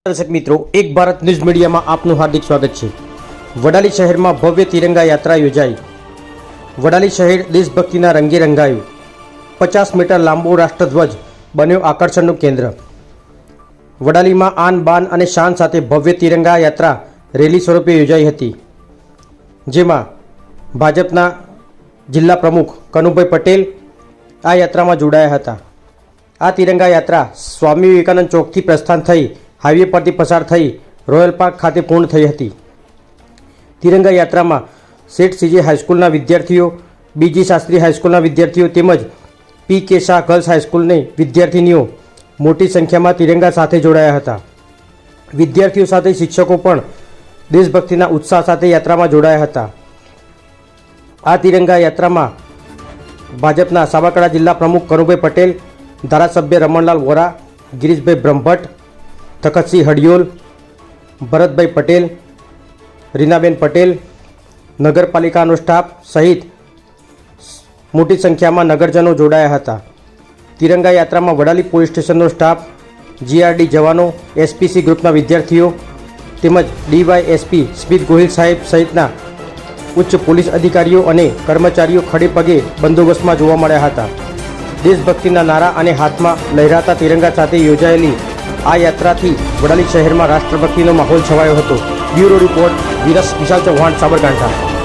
दर्शक मित्रों, एक भारत न्यूज मीडिया में आपનું हार्दिक स्वागत है। वडाली शहर में भव्य तिरंगा यात्रा योजाई। वडाली शहर देशभक्तिना रंगे रंगायु। 50 मीटर लांबो राष्ट्रध्वज बन्यो आकर्षणનું केंद्र। वडाली में आन बान और शान साथे भव्य तिरंगा यात्रा रेली स्वरूपे योजाई हती, जेमां भाजपना जिल्ला प्रमुख कनुभाई पटेल आ यात्रा में जोड़ाया हता। आ तिरंगा यात्रा स्वामी विवेकानंद चौक थी प्रस्थान थई हाईवे परथी पसार थई रॉयल पार्क खाते पूर्ण थई हती। तिरंगा यात्रा में सेठ सीजे हाईस्कूलना विद्यार्थीओ, बीजी शास्त्री हाईस्कूलना विद्यार्थीओ तेमज पी के शाह गर्ल्स हाईस्कूलनी विद्यार्थिनीओ मोटी संख्या में तिरंगा साथे जोड़ाया हता। विद्यार्थीओ साथे शिक्षकों पण देशभक्तिना उत्साह साथे यात्रा में जोड़ाया हता। आ तिरंगा यात्रा में भाजपना साबरकांठा जिल्ला प्रमुख कनुभाई पटेल, धारासभ्य रमणलाल वोरा, गिरीशभाई ब्रह्मभट्ट, तखतसिंह हडियोल, भरतभाई पटेल, रीनाबेन पटेल, नगरपालिकानो स्टाफ सहित मोटी संख्या में नगरजनों जोड़ाया हता। तिरंगा यात्रा में वडाली पोलीस स्टेशननो स्टाफ, जीआरडी जवानों, एसपीसी ग्रुपना विद्यार्थीओ तेमज डीवायएसपी स्मित गोहिल साहेब सहितना उच्च पोलीस अधिकारीओ अने कर्मचारीओ खड़े पगे बंदोबस्त में जोवा मळ्या हता। देशभक्तिना नारा अने हाथ में लहराता तिरंगा साथे योजायेली आ यात्रा थी वडाली शहर में राष्ट्रभक्तिनो माहौल छवायो हतो। ब्यूरो रिपोर्ट विशाल चौहान, साबरकांठा।